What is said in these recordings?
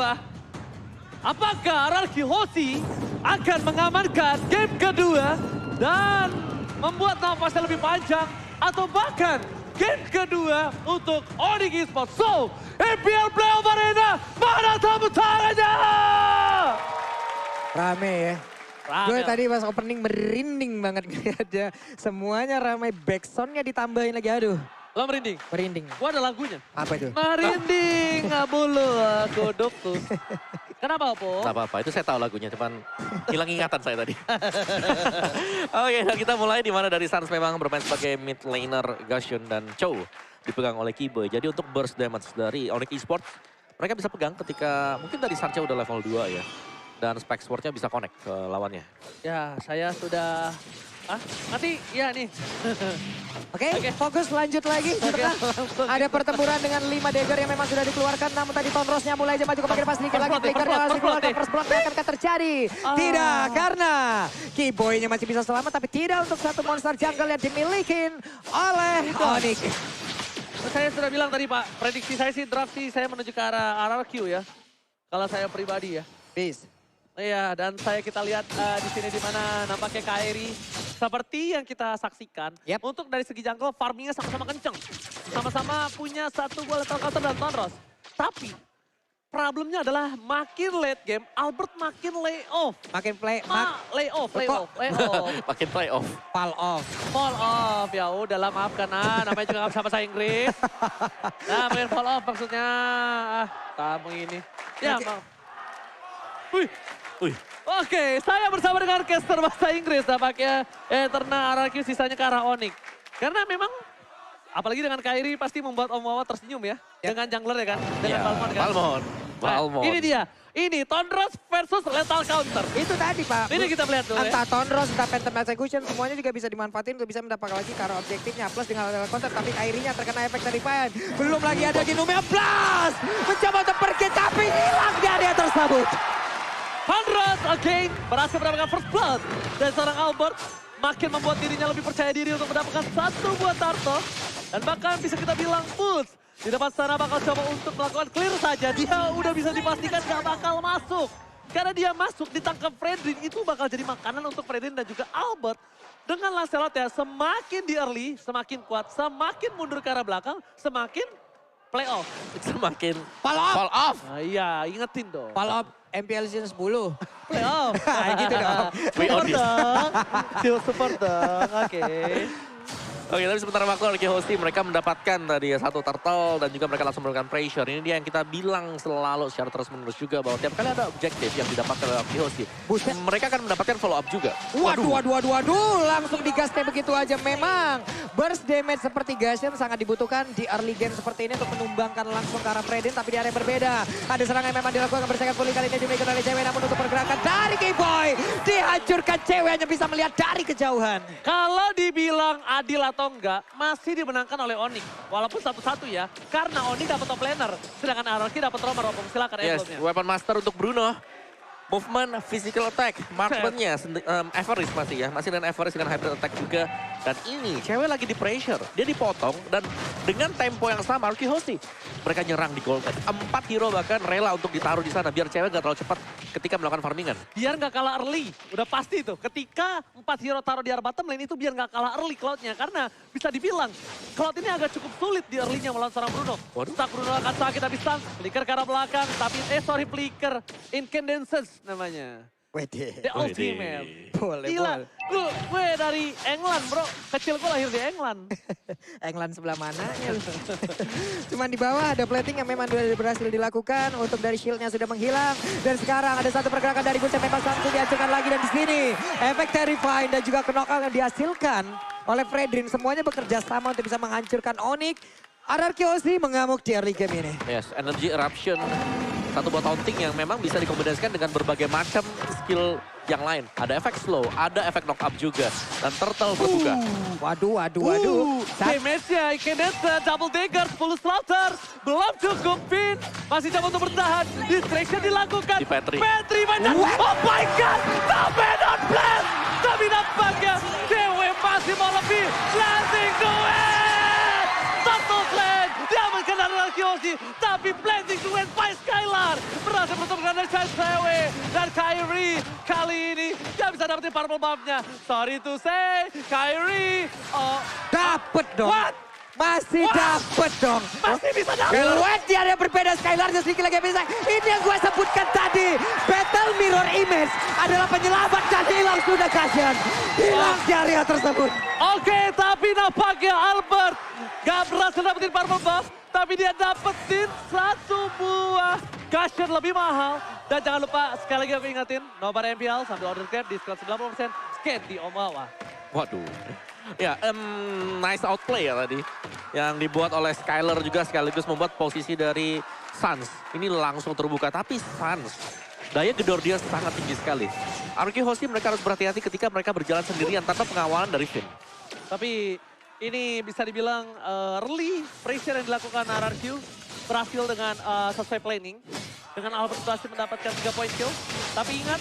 adalah apakah RRQ Hoshi akan mengamankan game kedua dan membuat nafasnya lebih panjang atau bahkan game kedua untuk Onyx Esports. So, MPL Playoff Arena, mana tepuk tangannya? Rame ya. Rame. Gue tadi pas opening merinding banget ngeliatnya. Semuanya ramai, backsoundnya ditambahin lagi, aduh. Lo merinding? Merinding. Gua ada lagunya. Apa itu? Merinding, nggak bulu aku tuh. Kenapa, Po? Gak apa-apa, itu saya tahu lagunya, cuman hilang ingatan saya tadi. Oke, nah kita mulai di mana dari Suns memang bermain sebagai mid laner Gashun dan Chow. Dipegang oleh Kiboy. Jadi untuk burst damage dari Onyx Esports, mereka bisa pegang ketika mungkin tadi Sancha udah level 2 ya. Dan spike sword-nya bisa connect ke lawannya. Ya, saya sudah... nanti, ya nih. Oke, fokus lanjut lagi. Oke, Kita langsung. ada pertempuran dengan 5 dagger yang memang sudah dikeluarkan. Namun tadi Tonrosnya mulai aja maju ke bagian pas sedikit lagi. Flickernya masih keluarkan, first blood akan terjadi. Tidak, karena Kiboy-nya masih bisa selamat. Tapi tidak untuk satu monster jungle yang dimiliki oleh Onyx. Saya sudah bilang tadi, Pak, prediksi saya sih draft sih saya menuju ke arah RRQ ya. Kalau saya pribadi ya. Peace. Iya, dan kita lihat di sini di mana nampaknya Kairi seperti yang kita saksikan. Yep. Untuk dari segi jungle farmingnya sama-sama kenceng. Sama-sama punya satu gua lethal counter dan Tonros. Tapi problemnya adalah makin late game, Albert makin lay off. Makin play, Lay off. Makin playoff. fall off. Fall off, ya udahlah maafkan namanya juga nggak bisa bahasa Inggris. Nah, main fall off maksudnya, kamu ini. Ya, maaf. Wih, Oke, saya bersama dengan caster bahasa Inggris nampaknya Eterna RRQ sisanya ke arah Onyx. Karena memang, apalagi dengan Kairi pasti membuat Om Wawa tersenyum ya. Dengan jungler ya kan, dengan ya, Balmond kan. Balmond. Nah, Balmond. ini dia, ini Tonros versus Lethal Counter. Itu tadi Pak. Ini kita melihat dulu ya. Entah Tonros, entah Phantom Execution, semuanya juga bisa dimanfaatin untuk bisa mendapatkan lagi ke arah objektifnya. Plus dengan level counter, tapi Kairinya terkena efek dari Payan. Belum lagi ada Ginumia Plus. Mencoba untuk pergi, tapi hilang di area tersebut. Tonros again berhasil mendapatkan first blood. Dan seorang Albert makin membuat dirinya lebih percaya diri untuk mendapatkan satu buah turtle. Dan bahkan bisa kita bilang boost. Di depan sana bakal coba untuk melakukan clear saja. Dia udah bisa dipastikan gak bakal masuk. Karena dia masuk ditangkap Fredrin itu bakal jadi makanan untuk Fredrin dan juga Albert. Dengan Lancelot ya semakin di early, semakin kuat, semakin mundur ke arah belakang, semakin playoff. Semakin Fall off. fall off. Nah, iya, ingetin dong. Fall off MPL season 10. Playoff. Gitu dong. We Support on this. dong. Still support dong, oke. Oke, tapi sementara waktu RRQ Hoshi mereka mendapatkan tadi ya satu turtle dan juga mereka langsung melakukan pressure. Ini dia yang kita bilang selalu secara terus-menerus juga bahwa tiap kali ada objektif yang didapatkan oleh RRQ Hoshi, Buset. mereka akan mendapatkan follow up juga. Waduh. Langsung digasnya begitu aja. Memang burst damage seperti Gashen sangat dibutuhkan di early game seperti ini untuk menumbangkan langsung ke arah Fredin. Tapi di area yang berbeda. Ada serangan yang memang dilakukan bersekat pulih kali ini dimiliki oleh cewek. Namun untuk pergerakan dari Kiboy. Dihancurkan cewek hanya bisa melihat dari kejauhan. Kalau dibilang adil atau enggak, masih dimenangkan oleh Onyx. Walaupun satu-satu ya, karena Onyx dapat top laner. Sedangkan RRQ dapat roamer. Silakan Yes, emblemnya. weapon master untuk Bruno. Movement, physical attack, marksman-nya Everest masih ya. Masih dengan Everest dengan hybrid attack juga. Dan ini cewek lagi di pressure. Dia dipotong dan dengan tempo yang sama RRQ Hoshi. Mereka nyerang di gold tag. 4 hero bahkan rela untuk ditaruh di sana biar cewek gak terlalu cepat ketika melakukan farmingan. Biar nggak kalah early, udah pasti tuh. Ketika 4 hero taruh di area bottom lane itu biar nggak kalah early Cloud-nya. Karena bisa dibilang, Cloud ini agak cukup sulit di early-nya melawan seorang Bruno. Waduh. Stuck Bruno akan sakit habis stun. Flicker ke arah belakang, tapi Flicker. Incandences namanya. Wede. The ultimate. Boleh. Gila, gue dari England bro. Kecil gue lahir di England. England sebelah mana? Cuman di bawah ada plating yang memang sudah berhasil dilakukan. Untuk dari shieldnya sudah menghilang. Dan sekarang ada satu pergerakan dari Gunsen memang langsung dihancurkan lagi. Dan di sini efek Terrifying dan juga knockout yang dihasilkan oleh Fredrin. Semuanya bekerja sama untuk bisa menghancurkan Onyx. RRQ Hoshi mengamuk di early game ini. Yes, energy eruption. Satu buat taunting yang memang bisa dikombinasikan dengan berbagai macam skill yang lain. Ada efek slow, ada efek knock up juga. Dan turtle berbuka. Waduh. Damage-nya Incandences, double dagger, 10 slaughter. Belum cukup pin. Masih coba untuk bertahan. Distraction dilakukan. Di Petri. Petri banyak. Oh my god. Sampai not blast. Tapi nampaknya cewek masih mau lebih. Landing to it. Satu flag diamankan dari Arkeosi, tapi blending to win by Skylar. Berhasil bertemu dari CW dan Kyrie. Kali ini gak bisa dapetin purple buff-nya. Sorry to say, Kyrie. Oh, Dapet dong. what? Masih What? dapet dong. Masih bisa dapet. What? Dia ada berbeda Skylar sedikit lagi bisa. Ini yang gue sebutkan tadi. Battle Mirror Image adalah penyelamat dan hilang sudah Gashen. Hilang di area tersebut. Oke, tapi nampaknya Albert gak berhasil dapetin purple buff. Tapi dia dapetin satu buah Gashen lebih mahal. Dan jangan lupa, sekali lagi aku ingetin, nobar MPL sambil order grab, diskon 90%, scan di Omawa. Waduh. Ya, nice outplay ya tadi. Yang dibuat oleh Skylar juga sekaligus membuat posisi dari Suns. Ini langsung terbuka, tapi Suns daya gedor dia sangat tinggi sekali. Arkeosi mereka harus berhati-hati ketika mereka berjalan sendirian tanpa pengawalan dari Finn. Tapi ini bisa dibilang early pressure yang dilakukan RRQ berhasil dengan sesuai planning. Dengan Albert berhasil mendapatkan 3 point kill. Tapi ingat,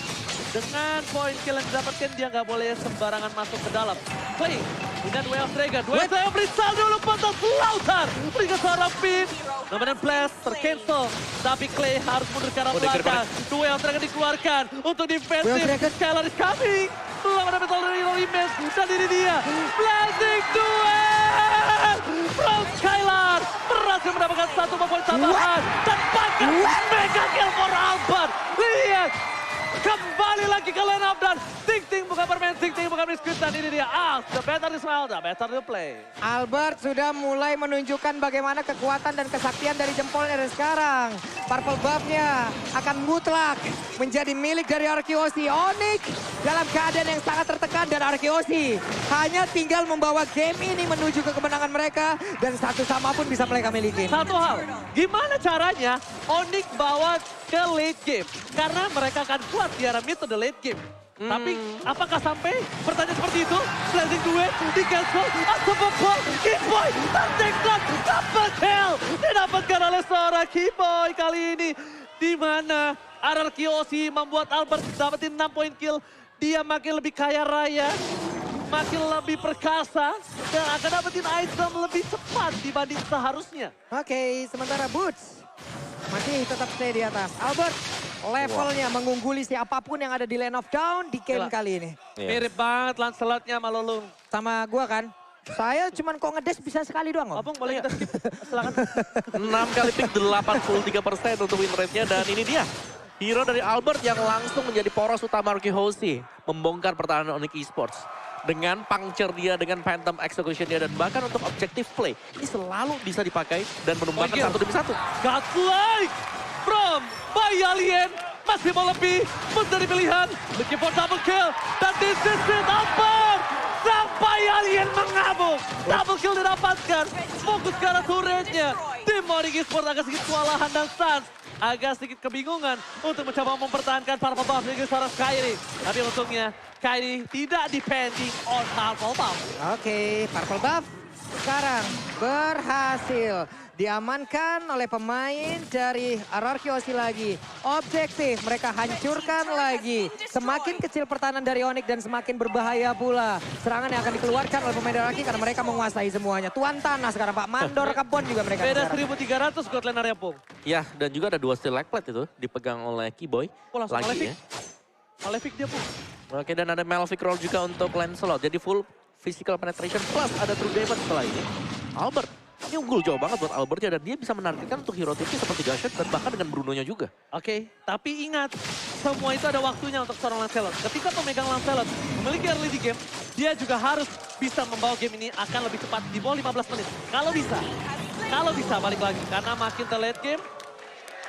dengan point kill yang didapatkan dia nggak boleh sembarangan masuk ke dalam. Clay, dengan Way of Dragon. Way of Dragon berisal dulu pantas Lautar. Berikan seorang pin. Kemudian blast tercancel. Tapi Clay harus mundur ke arah belakang. Way of Dragon dikeluarkan untuk defensif. Skylar is coming. Belum ada battle dari Image. Dan ini dia. Blazing duel. From Skylar. Berhasil mendapatkan 1 poin tambahan. Dan bahkan mega kill for Albert. Lihat. Kembali lagi ke line up dan Ting bukan bermain, Ting bukan biskuit dan ini dia. The better the smile, the better the play. Albert sudah mulai menunjukkan bagaimana kekuatan dan kesaktian dari jempolnya dari sekarang. Purple buff-nya akan mutlak menjadi milik dari Arkeosi. Onyx dalam keadaan yang sangat tertekan dan Arkeosi hanya tinggal membawa game ini menuju ke kemenangan mereka dan satu sama pun bisa mereka miliki. Satu hal, gimana caranya Onyx bawa ke late game? Karena mereka akan kuat di arah mid to the late game. Tapi apakah sampai pertanyaan seperti itu? Blazing duet, di cancel, Asapapol, Keyboy, terdekat, double kill. Didapatkan oleh seorang Keyboy kali ini. Di mana Arkeosi membuat Albert dapetin 6 point kill. Dia makin lebih kaya raya, makin lebih perkasa, dan akan dapetin item lebih cepat dibanding seharusnya. Oke, sementara Boots masih tetap stay di atas. Albert levelnya mengungguli siapapun yang ada di lane of down di game Gila. kali ini. Mirip banget Lancelotnya sama Lolong. Sama gua kan. Saya cuman kok ngedes bisa sekali doang, Om. Opung boleh kita skip? Silakan. 6 kali pick 83% untuk win rate-nya dan ini dia. Hero dari Albert yang langsung menjadi poros utama Arkeosi. Membongkar pertahanan Onyx Esports. Dengan puncture dia, dengan phantom execution dia, dan bahkan untuk objective play. Ini selalu bisa dipakai dan menumbangkan 1 demi 1. Godlike from Bay Alien. Masih mau lebih mencari pilihan. Looking for double kill. Dan this is it, Albert. Sampai Alien mengamuk. Double kill didapatkan. Fokus ke arah turretnya. Tim Onyx Esports agak sedikit kewalahan dan Suns agak sedikit kebingungan untuk mencoba mempertahankan purple buff dari seorang Kyrie. Tapi untungnya Kyrie tidak depending on purple buff. Oke, purple buff sekarang berhasil diamankan oleh pemain dari Arkeosi lagi. Objektif mereka hancurkan lagi. Semakin kecil pertahanan dari Onyx dan semakin berbahaya pula serangan yang akan dikeluarkan oleh pemain dari Arkeosi karena mereka menguasai semuanya. Tuan tanah sekarang Pak Mandor Kebon juga mereka. Beda sekarang. 1.300 God Laner-nya, Pung. Ya, dan juga ada 2 steel leg plate itu dipegang oleh Keyboy. Oh, langsung Lagi Malefic. ya. Malefic dia, Pung. Oke, dan ada Malefic Roll juga untuk Lancelot. Jadi full physical penetration plus ada true damage setelah ini. Albert, ini unggul jauh banget buat Albertnya dan dia bisa menargetkan untuk hero tipis seperti Gashen dan bahkan dengan Brunonya juga. Oke, tapi ingat, semua itu ada waktunya untuk seorang Lancelot. Ketika pemegang Lancelot memiliki early di game, dia juga harus bisa membawa game ini akan lebih cepat di bawah 15 menit. Kalau bisa balik lagi. Karena makin ke late game,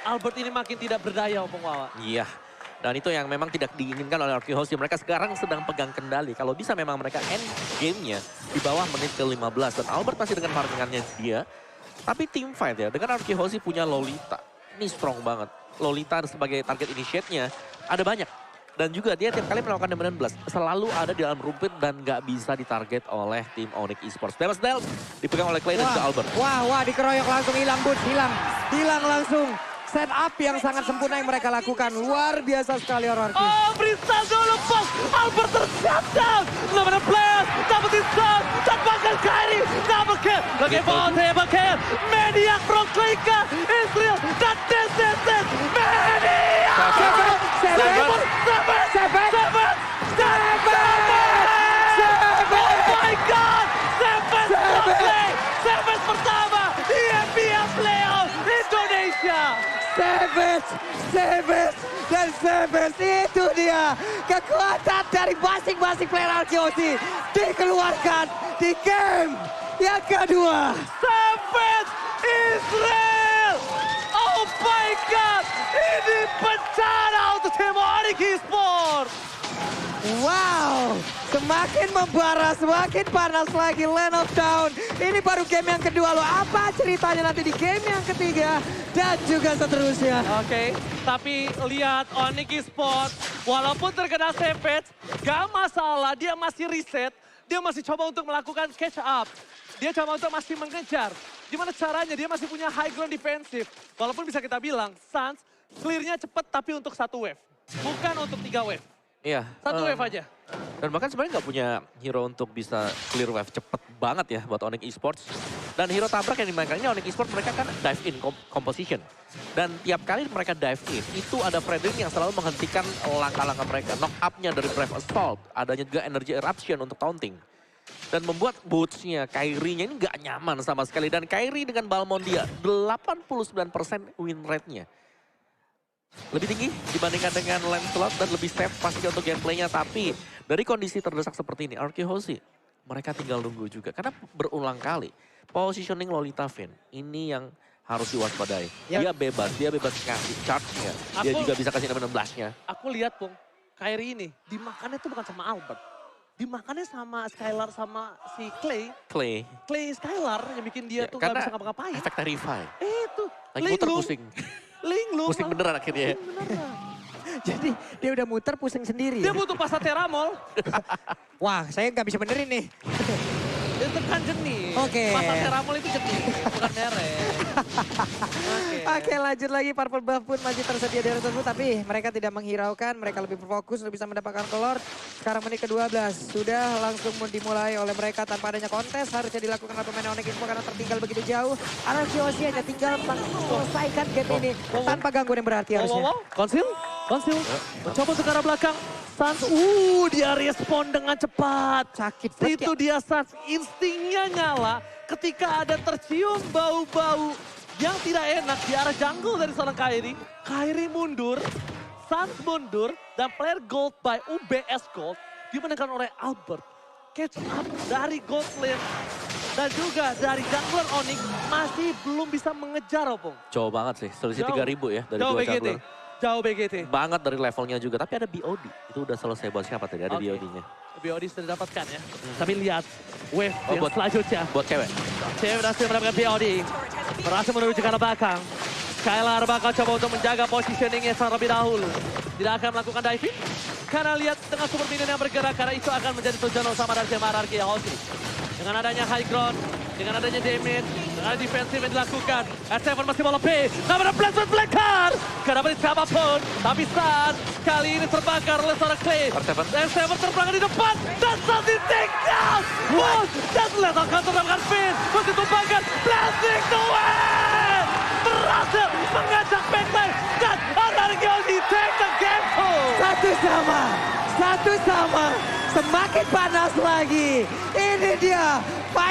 Albert ini makin tidak berdaya, Opung Wawa. Iya, dan itu yang memang tidak diinginkan oleh Arkeosi. Mereka sekarang sedang pegang kendali. Kalau bisa memang mereka end game-nya di bawah menit ke-15. Dan Albert masih dengan farmingannya dia. Tapi team fight ya, dengan Arkeosi punya Lolita. Ini strong banget. Lolita sebagai target initiate-nya ada banyak. Dan juga dia tiap kali melakukan Dominant Blast selalu ada di dalam rumput dan nggak bisa ditarget oleh tim Onyx Esports. Damage dealt dipegang oleh Clay dan juga Albert. Wah, dikeroyok langsung hilang Boots, hilang langsung. Set up yang sangat sempurna yang mereka lakukan. Luar biasa sekali Arkeosi. Oh, Bristal dulu pas. Albert tershutdown. Namanya Blast, dapetin shot. Dan bahkan Kyrie Kairi, double kill. Looking for double kill. Maniac from Klika, Israel, dan this is it. Maniac! Oh my God! Seven pertama di EMPL Playoff Indonesia. Savage, itu dia kekuatan dari masing-masing player Arkeosi dikeluarkan di game yang kedua. Savage Israel! Oh my God! Ini bencana untuk tim Onyx Esports! Wow, semakin membara, semakin panas lagi Land of Dawn. Ini baru game yang kedua loh. Apa ceritanya nanti di game yang ketiga dan juga seterusnya. Oke, tapi lihat Onyx Esports, walaupun terkena Savage, gak masalah, dia masih reset, dia masih coba untuk melakukan catch up. Dia coba untuk masih mengejar. Gimana caranya? Dia masih punya high ground defensif. Walaupun bisa kita bilang, Suns clear-nya cepat tapi untuk 1 wave. Bukan untuk 3 wave. Iya. 1 wave aja. Dan bahkan sebenarnya nggak punya hero untuk bisa clear wave cepet banget ya buat Onyx Esports. Dan hero tabrak yang dimainkan ini Onyx Esports mereka kan dive in composition. Dan tiap kali mereka dive in, itu ada Frederick yang selalu menghentikan langkah-langkah mereka. Knock up-nya dari Brave Assault, adanya juga Energy Eruption untuk taunting. Dan membuat boots-nya, Kairi-nya ini nggak nyaman sama sekali. Dan Kairi dengan Balmond dia, 89% win rate-nya. Lebih tinggi dibandingkan dengan Lancelot dan lebih safe pastinya untuk gameplaynya. Tapi dari kondisi terdesak seperti ini, Arkeosi mereka tinggal nunggu juga. Karena berulang kali positioning Lolita Vayne ini yang harus diwaspadai. Yep. Dia bebas kasih charge-nya. Dia juga bisa kasih 16-nya. Aku lihat, Bung, Kairi ini dimakannya tuh bukan sama Albert. Dimakannya sama Skylar sama si Clay. Clay Skylar yang bikin dia tuh gak bisa ngapa-ngapain. Efek Terrify. Itu. Lagi muter pusing. Linglung. Pusing beneran akhirnya. Jadi dia udah muter pusing sendiri. Dia Ya? butuh pasateramol. Wah, saya nggak bisa benerin nih. Itu kan jenis. Oke. Pasateramol itu jenis, bukan merek. Oke, lanjut lagi. Purple Buff pun masih tersedia di area tersebut. Tapi mereka tidak menghiraukan. Mereka lebih berfokus untuk bisa mendapatkan kelor. Sekarang menit ke-12. Sudah langsung dimulai oleh mereka tanpa adanya kontes. Harusnya dilakukan oleh pemain Onyx Esports karena tertinggal begitu jauh. Arkeosi hanya tinggal menyelesaikan game ini tanpa gangguan yang berarti harusnya. Konsil. Mencoba untuk ke arah belakang. Suns, dia respon dengan cepat. Sakit banget Itu dia Suns, instingnya nyala ketika ada tercium bau-bau yang tidak enak di arah jungle dari seorang Kairi. Kairi mundur, Suns mundur, dan player gold by UBS Gold dimenangkan oleh Albert. Catch up dari gold lane dan juga dari jungler Onyx masih belum bisa mengejar, Opung. Jauh banget sih, selisih Jauh. 3.000 ya dari Jauh dua BGT. jungler. Jauh BGT. Banget dari levelnya juga, tapi ada BOD. Itu udah selesai buat siapa tadi, ada Oke. BOD-nya. BOD sudah didapatkan ya. Tapi lihat wave yang buat- selanjutnya. Buat cewek. Cewek berhasil mendapatkan BOD. Berhasil menuju ke arah belakang. Skylar bakal coba untuk menjaga positioningnya terlebih dahulu. Tidak akan melakukan diving. Karena lihat tengah super minion yang bergerak. Karena itu akan menjadi tujuan utama dari tim Arkeosi. Dengan adanya high ground, dengan adanya damage, dengan defensif yang dilakukan. R7 masih bola P. Gak ada placement black card. Gak dapat siapapun. Tapi Sun kali ini terbakar oleh seorang Clay. R7 terbakar di depan. Dan Sun di take down. Wow. Dan lihat akan terdapatkan Finn. Masih tumbangkan. Blasting to win. Berhasil mengajak backline. Dan Arkeosi take the game home. Satu sama. Semakin panas lagi. Ini dia